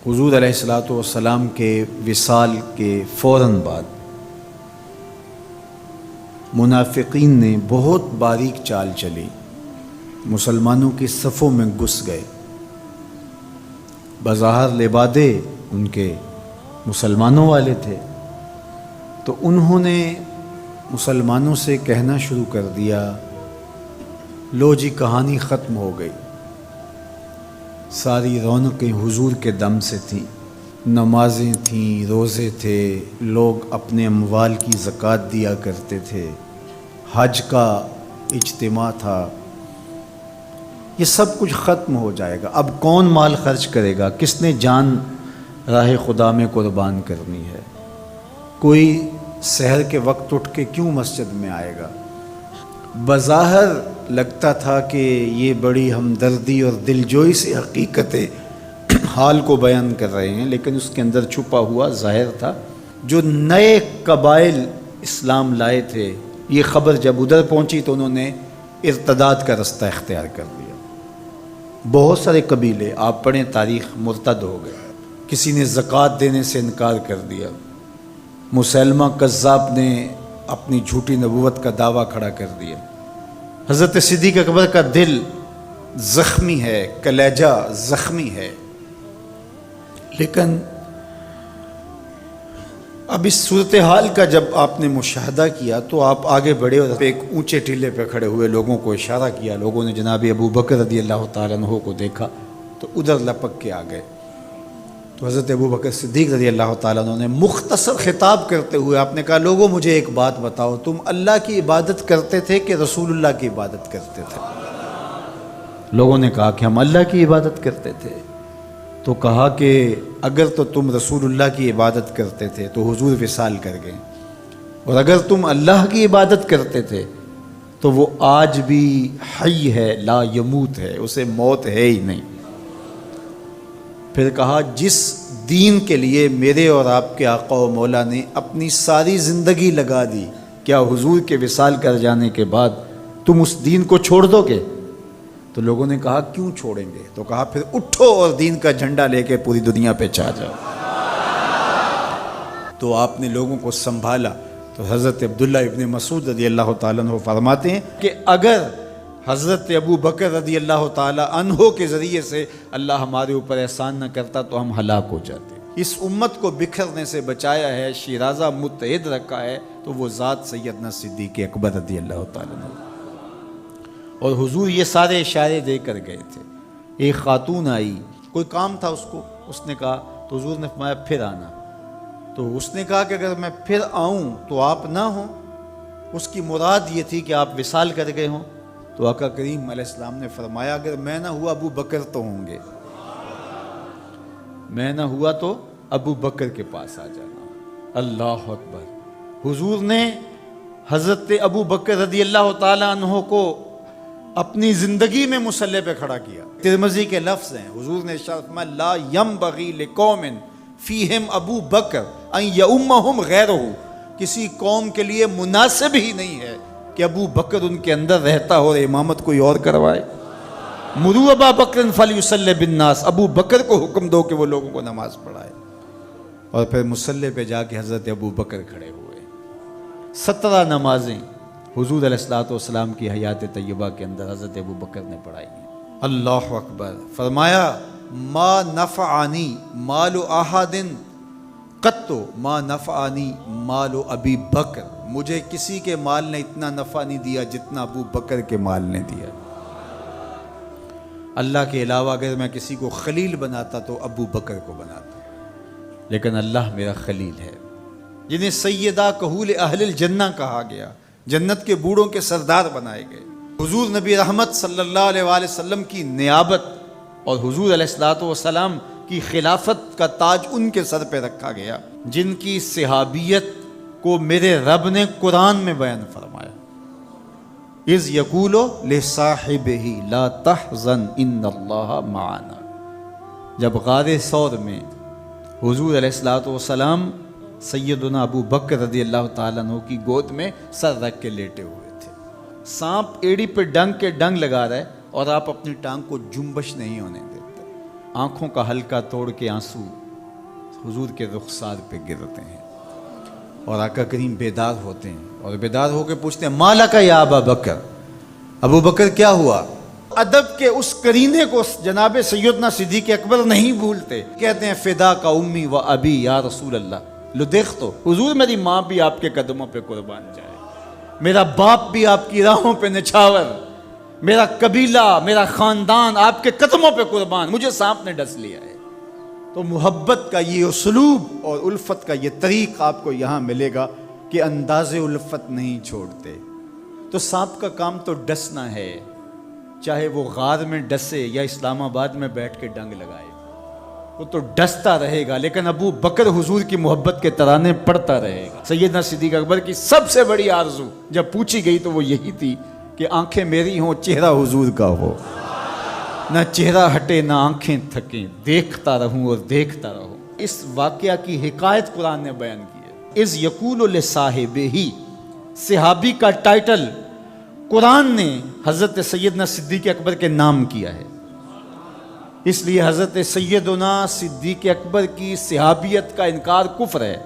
حضور علیہ الصلوۃ والسلام کے وصال کے فوراً بعد منافقین نے بہت باریک چال چلی، مسلمانوں کی صفوں میں گھس گئے۔ بظاہر لبادے ان کے مسلمانوں والے تھے، تو انہوں نے مسلمانوں سے کہنا شروع کر دیا، لو جی کہانی ختم ہو گئی، ساری رونقیں حضور کے دم سے تھیں، نمازیں تھیں، روزے تھے، لوگ اپنے اموال کی زکوٰۃ دیا کرتے تھے، حج کا اجتماع تھا، یہ سب کچھ ختم ہو جائے گا۔ اب کون مال خرچ کرے گا؟ کس نے جان راہ خدا میں قربان کرنی ہے؟ کوئی سحر کے وقت اٹھ کے کیوں مسجد میں آئے گا؟ بظاہر لگتا تھا کہ یہ بڑی ہمدردی اور دلجوئی سے حقیقت حال کو بیان کر رہے ہیں، لیکن اس کے اندر چھپا ہوا ظاہر تھا۔ جو نئے قبائل اسلام لائے تھے، یہ خبر جب ادھر پہنچی تو انہوں نے ارتداد کا رستہ اختیار کر لیا۔ بہت سارے قبیلے، آپ پڑھیں تاریخ، مرتد ہو گئے۔ کسی نے زکوٰۃ دینے سے انکار کر دیا، مسیلمہ کذاب نے اپنی جھوٹی نبوت کا دعویٰ کھڑا کر دیا۔ حضرت صدیق اکبر کا دل زخمی ہے، کلیجہ زخمی ہے، لیکن اب اس صورتحال کا جب آپ نے مشاہدہ کیا تو آپ آگے بڑھے اور ایک اونچے ٹیلے پہ کھڑے ہوئے لوگوں کو اشارہ کیا۔ لوگوں نے جناب ابو بکر رضی اللہ تعالیٰ عنہ کو دیکھا تو ادھر لپک کے آ گئے۔ تو حضرت ابو بکر صدیق رضی اللہ تعالیٰ عنہ نے مختصر خطاب کرتے ہوئے آپ نے کہا، لوگوں مجھے ایک بات بتاؤ، تم اللہ کی عبادت کرتے تھے کہ رسول اللہ کی عبادت کرتے تھے؟ لوگوں نے کہا کہ ہم اللہ کی عبادت کرتے تھے۔ تو کہا کہ اگر تو تم رسول اللہ کی عبادت کرتے تھے تو حضور وصال کر گئے، اور اگر تم اللہ کی عبادت کرتے تھے تو وہ آج بھی حی ہے، لا یموت ہے، اسے موت ہے ہی نہیں۔ پھر کہا، جس دین کے لیے میرے اور آپ کے آقا و مولا نے اپنی ساری زندگی لگا دی، کیا حضور کے وصال کر جانے کے بعد تم اس دین کو چھوڑ دو گے؟ تو لوگوں نے کہا، کیوں چھوڑیں گے؟ تو کہا، پھر اٹھو اور دین کا جھنڈا لے کے پوری دنیا پہ چھا جاؤ۔ تو آپ نے لوگوں کو سنبھالا۔ تو حضرت عبداللہ ابن مسعود رضی اللہ تعالیٰ عنہ فرماتے ہیں کہ اگر حضرت ابو بکر رضی اللہ تعالیٰ عنہ کے ذریعے سے اللہ ہمارے اوپر احسان نہ کرتا تو ہم ہلاک ہو جاتے۔ اس امت کو بکھرنے سے بچایا ہے، شیرازہ متحد رکھا ہے، تو وہ ذات سیدنا صدیق اکبر رضی اللہ تعالیٰ عنہ۔ اور حضور یہ سارے اشارے دے کر گئے تھے۔ ایک خاتون آئی، کوئی کام تھا اس کو، اس نے کہا، تو حضور نے فرمایا پھر آنا۔ تو اس نے کہا کہ اگر میں پھر آؤں تو آپ نہ ہوں، اس کی مراد یہ تھی کہ آپ وصال کر گئے ہوں۔ تو آقا کریم علیہ السلام نے فرمایا، اگر میں نہ ہوا ابو بکر تو ہوں گے، میں نہ ہوا تو ابو بکر کے پاس آ جانا۔ اللہ اکبر۔ حضور نے حضرت ابو بکر رضی اللہ تعالیٰ عنہ کو اپنی زندگی میں مصلی پہ کھڑا کیا۔ ترمذی کے لفظ ہیں، حضور نے ارشاد فرمایا، لا ینبغی لقوم فیہم ابو بکر ان یؤمہم غیرہ، کسی قوم کے لیے مناسب ہی نہیں ہے کہ ابو بکر ان کے اندر رہتا ہو اور امامت کوئی اور کروائے۔ مروا ابا بکر فلیصلی بالناس، ابو بکر کو حکم دو کہ وہ لوگوں کو نماز پڑھائے۔ اور پھر مصلی پہ جا کے حضرت ابو بکر کھڑے ہوئے۔ 17 نمازیں حضور علیہ الصلوۃ والسلام کی حیات طیبہ کے اندر حضرت ابو بکر نے پڑھائی ہیں۔ اللہ اکبر۔ فرمایا، ما نفعنی مال احد قط ما نفعنی مال ابی بکر، مجھے کسی کے مال نے اتنا نفع نہیں دیا جتنا ابو بکر کے مال نے دیا۔ اللہ کے علاوہ اگر میں کسی کو خلیل بناتا تو ابو بکر کو بناتا، لیکن اللہ میرا خلیل ہے، جنہیں سیدہ کہول اہل الجنہ کہا گیا، جنت کے بوڑھوں کے سردار بنائے گئے۔ حضور نبی رحمت صلی اللہ علیہ وآلہ وسلم کی نیابت اور حضور علیہ الصلوۃ والسلام کی خلافت کا تاج ان کے سر پہ رکھا گیا، جن کی صحابیت کو میرے رب نے قرآن میں بیان فرمایا، اذ یقول لصاحبہ لا تحزن ان اللہ معنا۔ جب غار ثور میں حضور علیہ الصلوۃ والسلام سیدنا ابو بکر رضی اللہ تعالیٰ عنہ کی گود میں سر رکھ کے لیٹے ہوئے تھے، سانپ ایڑی پہ ڈنگ کے ڈنگ لگا رہا ہے اور آپ اپنی ٹانگ کو جنبش نہیں ہونے دیتے۔ آنکھوں کا حلقہ توڑ کے آنسو حضور کے رخسار پہ گرتے ہیں، اور آقا کریم بیدار ہوتے ہیں اور بیدار ہو کے پوچھتے ہیں مالا کا یا ابا بکر، ابو بکر کیا ہوا؟ ادب کے اس کرینے کو جناب سیدنا صدیق اکبر نہیں بھولتے، کہتے ہیں فدا کا امی و ابی یا رسول اللہ، لو دیکھ تو حضور میری ماں بھی آپ کے قدموں پہ قربان جائے، میرا باپ بھی آپ کی راہوں پہ نچھاور، میرا قبیلہ میرا خاندان آپ کے قدموں پہ قربان، مجھے سانپ نے ڈس لیا ہے۔ تو محبت کا یہ اسلوب اور الفت کا یہ طریق آپ کو یہاں ملے گا کہ انداز الفت نہیں چھوڑتے۔ تو سانپ کا کام تو ڈسنا ہے، چاہے وہ غار میں ڈسے یا اسلام آباد میں بیٹھ کے ڈنگ لگائے، وہ تو ڈستا رہے گا، لیکن ابو بکر حضور کی محبت کے ترانے پڑھتا رہے گا۔ سیدنا صدیق اکبر کی سب سے بڑی آرزو جب پوچھی گئی تو وہ یہی تھی کہ آنکھیں میری ہوں، چہرہ حضور کا ہو، نہ چہرہ ہٹے نہ آنکھیں تھکیں، دیکھتا رہوں اور دیکھتا رہوں۔ اس واقعہ کی حکایت قرآن نے بیان کی ہے۔ اذ یقول لصاحبہ، صحابی کا ٹائٹل قرآن نے حضرت سیدنا صدیق اکبر کے نام کیا ہے، اس لیے حضرت سیدنا صدیق اکبر کی صحابیت کا انکار کفر ہے۔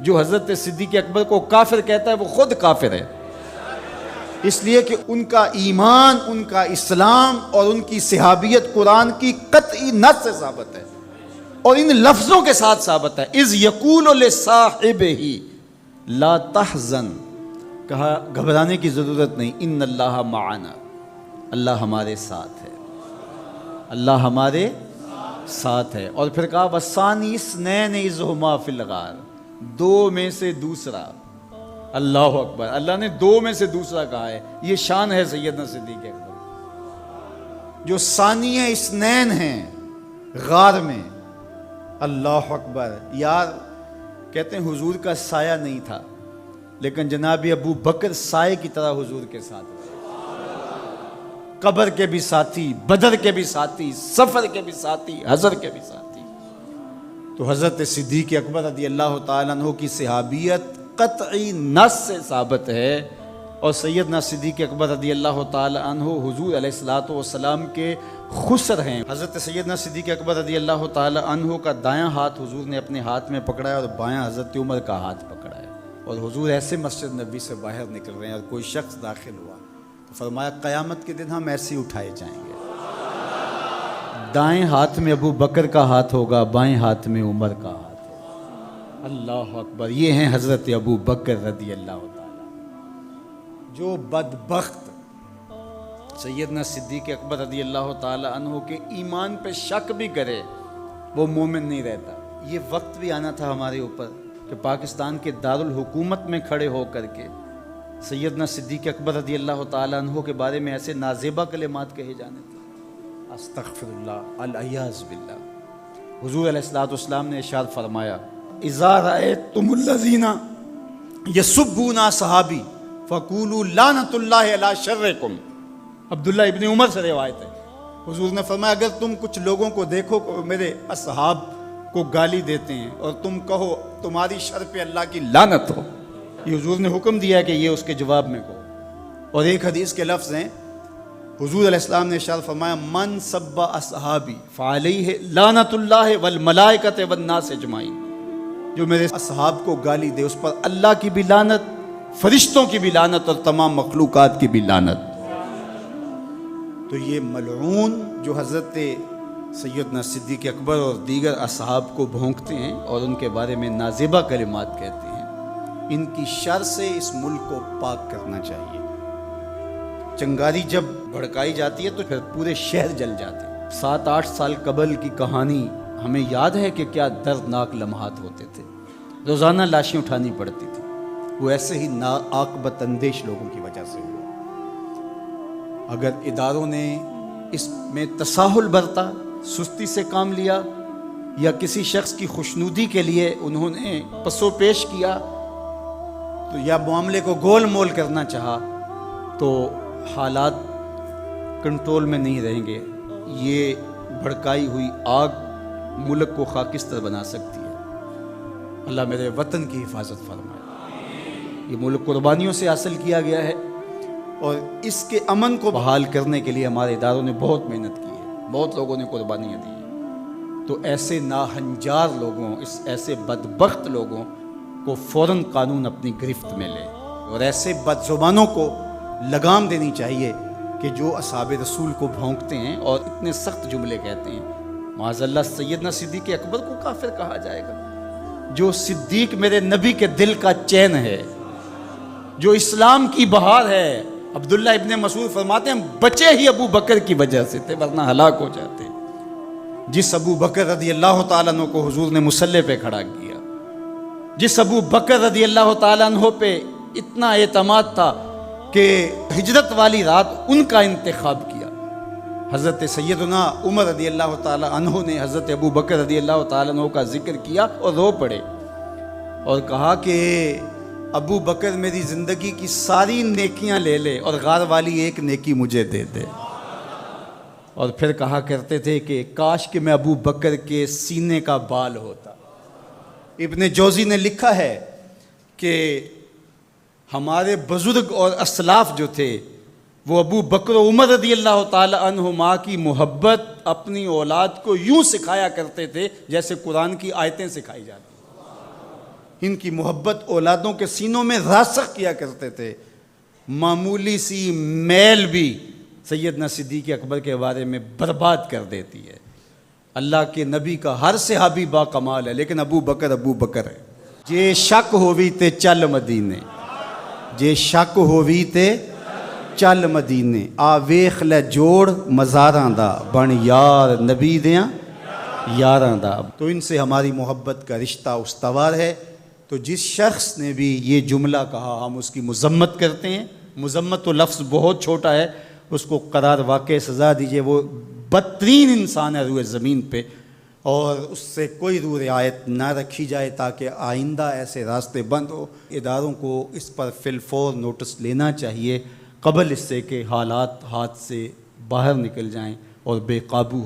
جو حضرت صدیق اکبر کو کافر کہتا ہے وہ خود کافر ہے، اس لیے کہ ان کا ایمان، ان کا اسلام اور ان کی صحابیت قرآن کی قطعی نص سے ثابت ہے اور ان لفظوں کے ساتھ ثابت ہے۔ اذ یقول لصاحبہ لا تحزن، کہا گھبرانے کی ضرورت نہیں، ان اللہ معنا، اللہ ہمارے ساتھ ہے، اللہ ہمارے ساتھ ہے۔ اور پھر کہا وَالثَّانِي اثْنَيْنِ إِذْ هُمَا فِي الْغَارِ، دو میں سے دوسرا، اللہ اکبر، اللہ نے دو میں سے دوسرا کہا ہے، یہ شان ہے سیدنا صدیق اکبر، جو ثانی اثنین ہیں غار میں۔ اللہ اکبر، یار کہتے ہیں حضور کا سایہ نہیں تھا، لیکن جناب ابو بکر سائے کی طرح حضور کے ساتھ رہے، قبر کے بھی ساتھی، بدر کے بھی ساتھی، سفر کے بھی ساتھی، حضر کے بھی ساتھی۔ تو حضرت صدیق اکبر رضی اللہ تعالیٰ عنہ کی صحابیت قطعی نص سے ثابت ہے، اور سیدنا صدیق اکبر رضی اللہ تعالیٰ عنہ حضور علیہ الصلوۃ والسلام کے خسر ہیں۔ حضرت سیدنا صدیق اکبر رضی اللہ تعالیٰ عنہ کا دایاں ہاتھ حضور نے اپنے ہاتھ میں پکڑا ہے اور بایاں حضرت عمر کا ہاتھ پکڑا ہے، اور حضور ایسے مسجد نبی سے باہر نکل رہے ہیں، اور کوئی شخص داخل ہوا تو فرمایا قیامت کے دن ہم ایسے ہی اٹھائے جائیں گے، دائیں ہاتھ میں ابو بکر کا ہاتھ ہوگا، بائیں ہاتھ میں عمر کا ہاتھ ہوگا۔ اللہ اکبر، یہ ہیں حضرت ابو بکر رضی اللہ تعالیٰ۔ جو بدبخت سیدنا صدیق اکبر رضی اللہ تعالیٰ عنہ کے ایمان پہ شک بھی کرے وہ مومن نہیں رہتا۔ یہ وقت بھی آنا تھا ہمارے اوپر کہ پاکستان کے دارالحکومت میں کھڑے ہو کر کے سیدنا صدیق اکبر رضی اللہ تعالیٰ عنہ کے بارے میں ایسے نازیبہ کلمات کہے جانے تھے، استغفر اللہ، العیاذ باللہ۔ حضور علیہ الصلوۃ والسلام نے ارشاد فرمایا اذا رأیتم الذین یسبون صحابی فقولوا لعنۃ اللہ علی شرکم۔ عبداللہ ابن عمر سے روایت ہے، حضور نے فرمایا اگر تم کچھ لوگوں کو دیکھو میرے اصحاب کو گالی دیتے ہیں اور تم کہو تمہاری شر پہ اللہ کی لعنت ہو، یہ حضور نے حکم دیا ہے کہ یہ اس کے جواب میں کہو۔ اور ایک حدیث کے لفظ ہیں، حضور علیہ السلام نے ارشاد فرمایا من سب اصحابی فعلیہ لعنت اللہ والملائکۃ والناس اجمعین، جو میرے اصحاب کو گالی دے اس پر اللہ کی بھی لعنت، فرشتوں کی بھی لعنت اور تمام مخلوقات کی بھی لعنت۔ تو یہ ملعون جو حضرت سیدنا صدیق اکبر اور دیگر اصحاب کو بھونکتے ہیں اور ان کے بارے میں نازیبہ کلمات کہتے ہیں، ان کی شر سے اس ملک کو پاک کرنا چاہیے۔ چنگاری جب بھڑکائی جاتی ہے تو پھر پورے شہر جل جاتے ہیں۔ 7-8 سال قبل کی کہانی ہمیں یاد ہے کہ کیا دردناک لمحات ہوتے تھے، روزانہ لاشیں اٹھانی پڑتی تھی، وہ ایسے ہی ناعاقبت اندیش لوگوں کی وجہ سے ہوا۔ اگر اداروں نے اس میں تساہل برتا، سستی سے کام لیا، یا کسی شخص کی خوشنودی کے لیے انہوں نے پسو پیش کیا تو یا معاملے کو گول مول کرنا چاہا تو حالات کنٹرول میں نہیں رہیں گے۔ یہ بھڑکائی ہوئی آگ ملک کو خاکستر بنا سکتی ہے۔ اللہ میرے وطن کی حفاظت فرمائے۔ یہ ملک قربانیوں سے حاصل کیا گیا ہے، اور اس کے امن کو بحال کرنے کے لیے ہمارے اداروں نے بہت محنت کی ہے، بہت لوگوں نے قربانیاں دی ہیں۔ تو ایسے ناہنجار لوگوں، ایسے بدبخت لوگوں کو فوراً قانون اپنی گرفت میں لے، اور ایسے بد زبانوں کو لگام دینی چاہیے کہ جو اصحاب رسول کو بھونکتے ہیں اور اتنے سخت جملے کہتے ہیں۔ معاذ اللہ سیدنا صدیق اکبر کو کافر کہا جائے گا؟ جو صدیق میرے نبی کے دل کا چین ہے، جو اسلام کی بہار ہے۔ عبداللہ ابن مسعود فرماتے ہیں بچے ہی ابو بکر کی وجہ سے تھے، ورنہ ہلاک ہو جاتے۔ جس ابو بکر رضی اللہ تعالیٰ عنہ کو حضور نے مصلی پہ کھڑا کیا، جس ابو بکر رضی اللہ تعالیٰ عنہ پہ اتنا اعتماد تھا کہ ہجرت والی رات ان کا انتخاب کیا۔ حضرت سیدنا عمر رضی اللہ تعالیٰ عنہ نے حضرت ابو بکر رضی اللہ تعالیٰ عنہ کا ذکر کیا اور رو پڑے اور کہا کہ ابو بکر میری زندگی کی ساری نیکیاں لے لے اور غار والی ایک نیکی مجھے دے دے۔ اور پھر کہا کرتے تھے کہ کاش کہ میں ابو بکر کے سینے کا بال ہوتا۔ ابن جوزی نے لکھا ہے کہ ہمارے بزرگ اور اسلاف جو تھے وہ ابو بکر و عمر رضی اللہ تعالی عنہما کی محبت اپنی اولاد کو یوں سکھایا کرتے تھے جیسے قرآن کی آیتیں سکھائی جاتی۔ ان کی محبت اولادوں کے سینوں میں راسخ کیا کرتے تھے۔ معمولی سی میل بھی سیدنا صدیق اکبر کے بارے میں برباد کر دیتی ہے۔ اللہ کے نبی کا ہر صحابی با کمال ہے، لیکن ابو بکر ہے۔ جے شک ہووی تے چل مدینے، جے شک ہووی تے چل مدینے، آ ویخ لے جوڑ مزاراں دا، بن یار نبی دیاں یاراں دا۔ تو ان سے ہماری محبت کا رشتہ استوار ہے۔ تو جس شخص نے بھی یہ جملہ کہا ہم اس کی مذمت کرتے ہیں۔ مذمت تو لفظ بہت چھوٹا ہے، اس کو قرار واقع سزا دیجئے۔ وہ بدترین انسان ہے روئے زمین پہ، اور اس سے کوئی روح رعایت نہ رکھی جائے تاکہ آئندہ ایسے راستے بند ہو۔ اداروں کو اس پر فی الفور نوٹس لینا چاہیے قبل اس سے کہ حالات ہاتھ سے باہر نکل جائیں اور بے قابو ہو۔